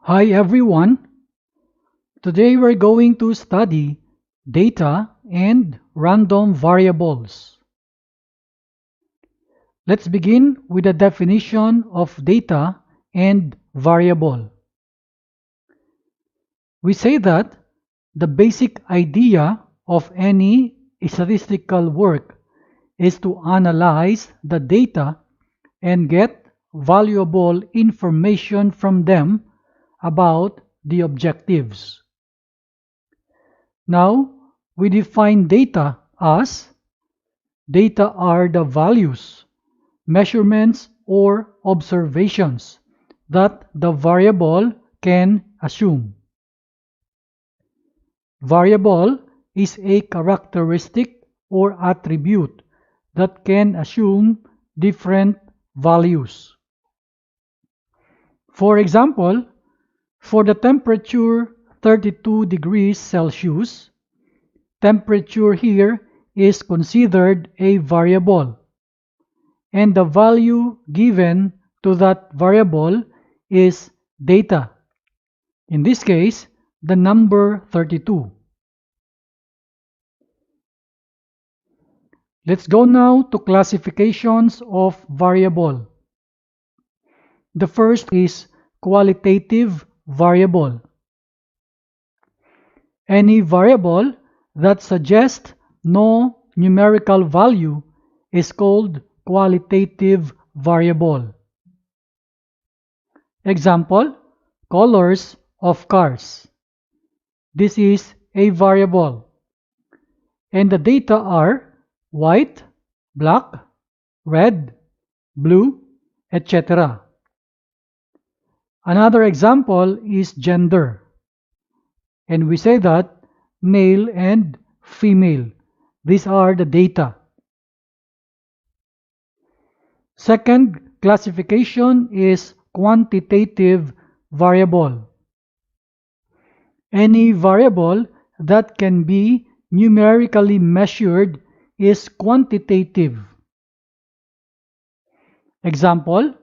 Hi everyone. Today we're going to study data and random variables. Let's begin with a definition of data and variable. We say that the basic idea of any statistical work is to analyze the data and get valuable information from them about the objectives. Now, we define data as data are the values, measurements, or observations that the variable can assume. Variable is a characteristic or attribute that can assume different values. For example, for the temperature 32 degrees Celsius, temperature here is considered a variable, and the value given to that variable is data. In this case, the number 32. Let's go now to classifications of variable. The first is qualitative variable. Any variable that suggests no numerical value is called qualitative variable. Example, colors of cars. This is a variable, and the data are white, black, red, blue, etc. Another example is gender, and we say that male and female. These are the data. Second classification is quantitative variable. Any variable that can be numerically measured is quantitative. Example,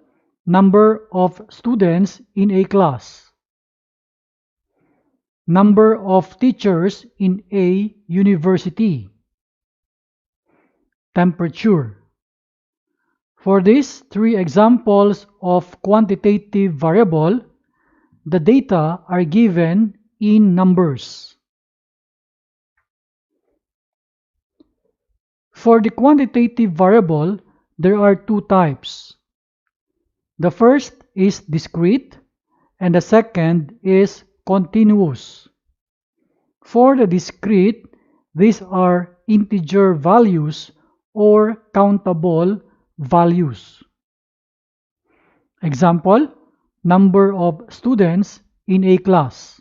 number of students in a class, number of teachers in a university, temperature. For these three examples of quantitative variable, the data are given in numbers. For the quantitative variable, there are two types. The first is discrete, and the second is continuous. For the discrete, these are integer values or countable values. Example, number of students in a class.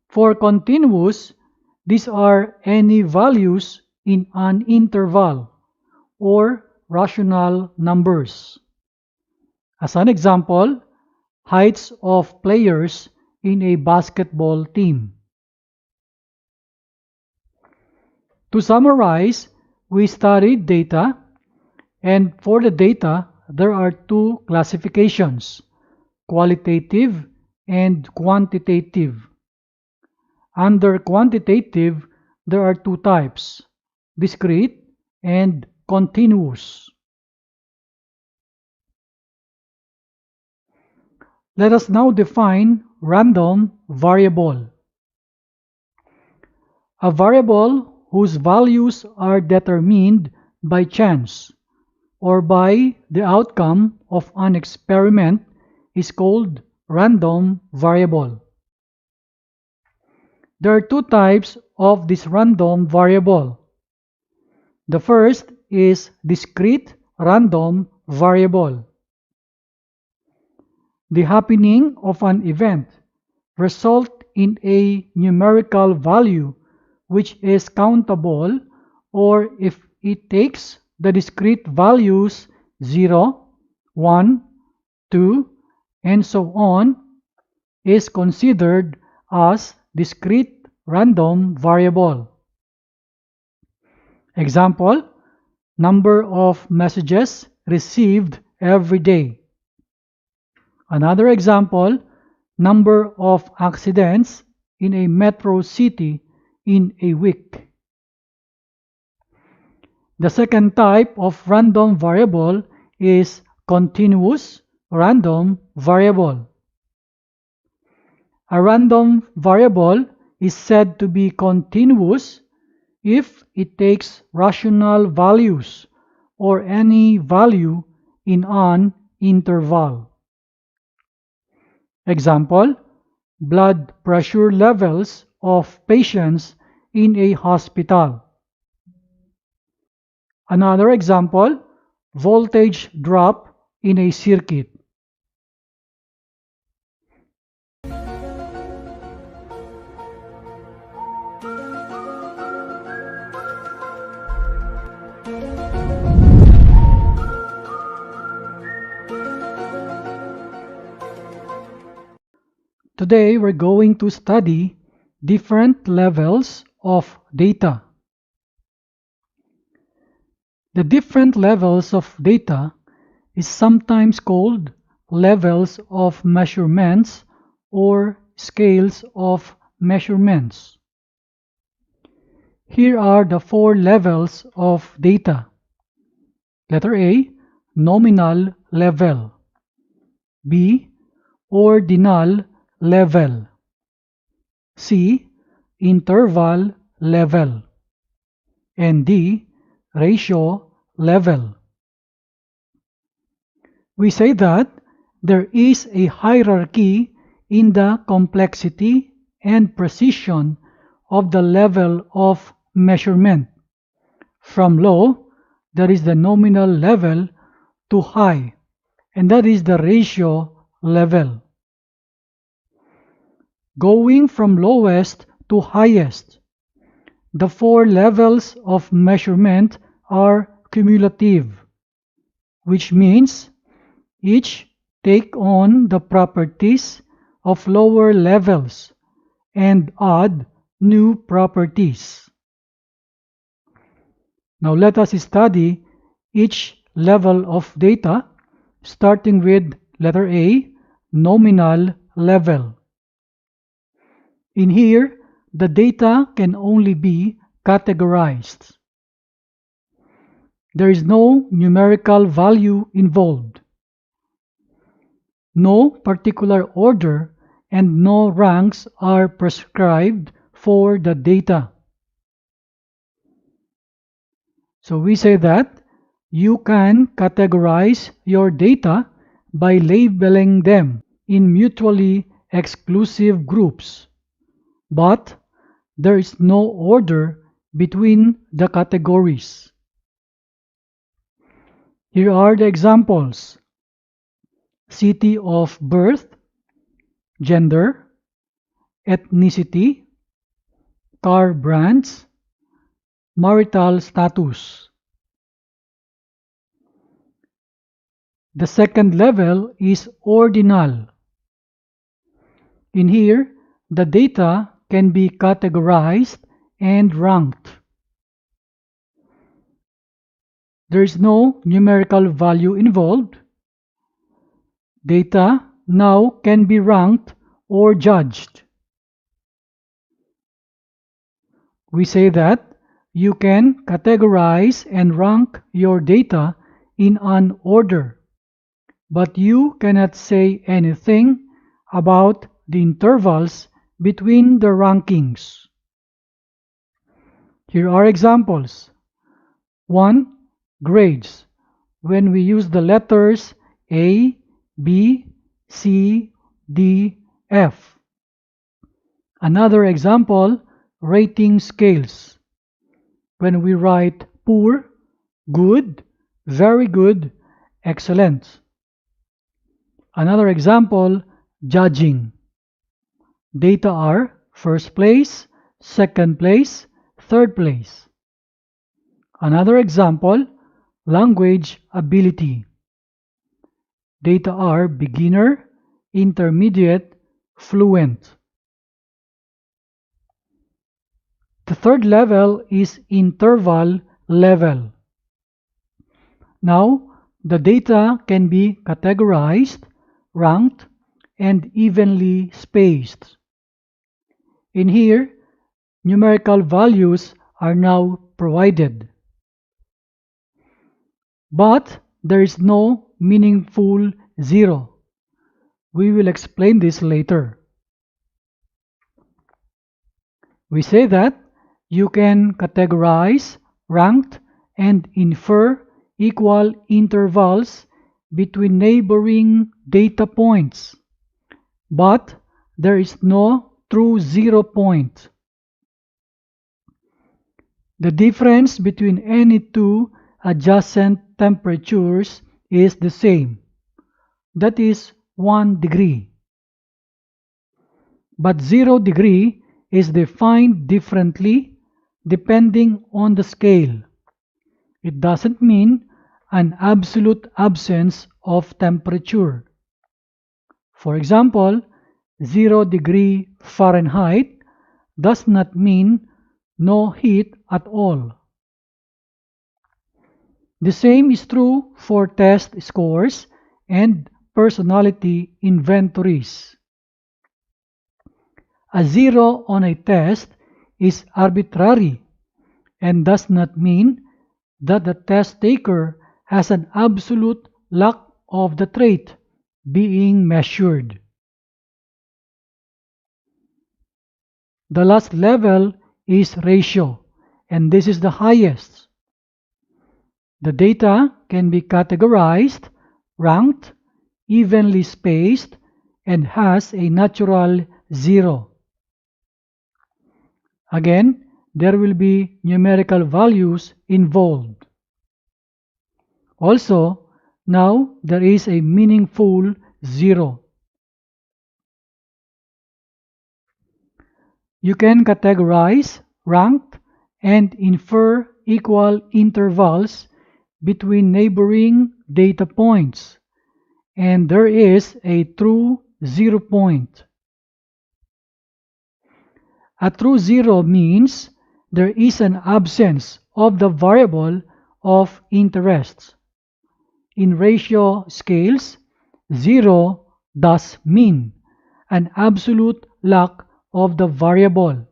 For continuous, these are any values in an interval or rational numbers. As an example, heights of players in a basketball team. To summarize, we studied data, and for the data, there are two classifications, qualitative and quantitative. Under quantitative, there are two types, discrete and continuous. Let us now define random variable. A variable whose values are determined by chance or by the outcome of an experiment is called random variable. There are two types of this random variable. The first is discrete random variable. The happening of an event results in a numerical value which is countable, or if it takes the discrete values 0, 1, 2, and so on, is considered as discrete random variable. Example, number of messages received every day. Another example, number of accidents in a metro city in a week. The second type of random variable is continuous random variable. A random variable is said to be continuous if it takes rational values or any value in an interval. Example, blood pressure levels of patients in a hospital. Another example, voltage drop in a circuit. Today we're going to study different levels of data. The different levels of data is sometimes called levels of measurements or scales of measurements. Here are the 4 levels of data. Letter A, nominal level. B, ordinal level. C, interval level. And D, ratio level. We say that there is a hierarchy in the complexity and precision of the level of measurement. From low, that is the nominal level, to high, and that is the ratio level. Going from lowest to highest, the 4 levels of measurement are cumulative, which means each take on the properties of lower levels and add new properties. Now let us study each level of data, starting with letter A, nominal level. In here, the data can only be categorized. There is no numerical value involved, no particular order, and no ranks are prescribed for the data. So we say that you can categorize your data by labeling them in mutually exclusive groups, but there is no order between the categories. Here are the examples: city of birth, gender, ethnicity, car brands, marital status. The second level is ordinal. In here, the data can be categorized and ranked. There is no numerical value involved. Data now can be ranked or judged. We say that you can categorize and rank your data in an order, but you cannot say anything about the intervals between the rankings. Here are examples. 1. Grades, when we use the letters A, B, C, D, F. Another example, rating scales, when we write poor, good, very good, excellent. Another example, judging. Data are first place, second place, third place. Another example, language ability. Data are beginner, intermediate, fluent. The third level is interval level. Now, the data can be categorized, ranked, and evenly spaced. In here, numerical values are now provided. But there is no meaningful zero. We will explain this later. We say that you can categorize, rank, and infer equal intervals between neighboring data points, but there is no true 0 point. The difference between any two adjacent temperatures is the same, that is 1 degree. But 0 degree is defined differently depending on the scale. It doesn't mean an absolute absence of temperature. For example, 0 degree Fahrenheit does not mean no heat at all. The same is true for test scores and personality inventories. A 0 on a test is arbitrary and does not mean that the test taker has an absolute lack of the trait being measured. The last level is ratio, and this is the highest. The data can be categorized, ranked, evenly spaced, and has a natural 0. Again, there will be numerical values involved. Also, now there is a meaningful 0. You can categorize, rank, and infer equal intervals between neighboring data points, and there is a true 0 point. A true 0 means there is an absence of the variable of interest. In ratio scales, 0 does mean an absolute lack of the variable.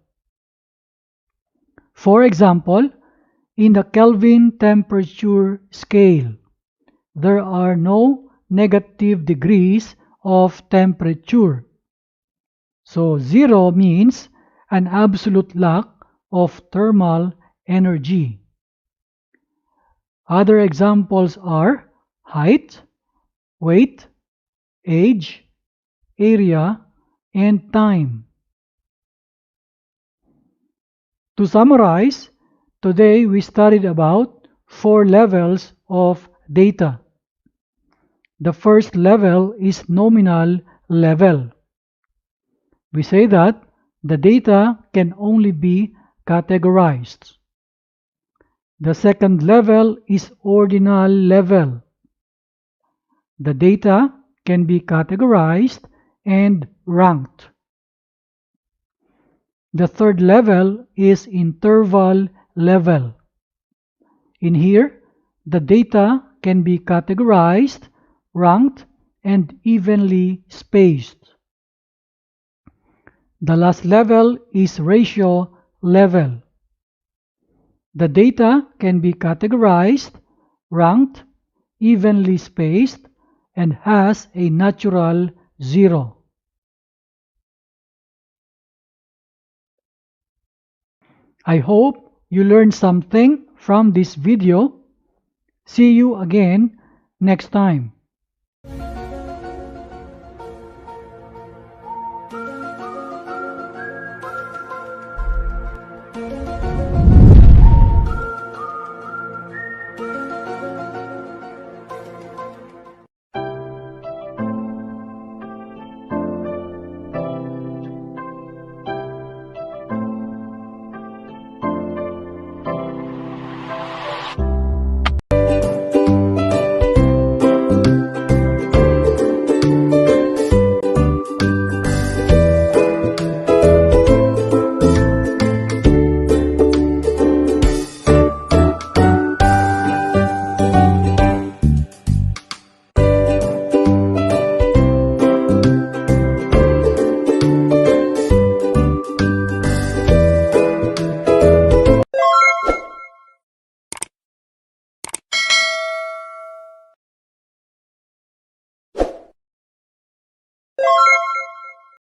For example, in the Kelvin temperature scale, there are no negative degrees of temperature. So 0 means an absolute lack of thermal energy. Other examples are height, weight, age, area, and time. To summarize, today we studied about 4 levels of data. The first level is nominal level. We say that the data can only be categorized. The second level is ordinal level. The data can be categorized and ranked. The third level is interval level. In here, the data can be categorized, ranked, and evenly spaced. The last level is ratio level. The data can be categorized, ranked, evenly spaced, and has a natural 0. I hope you learned something from this video. See you again next time.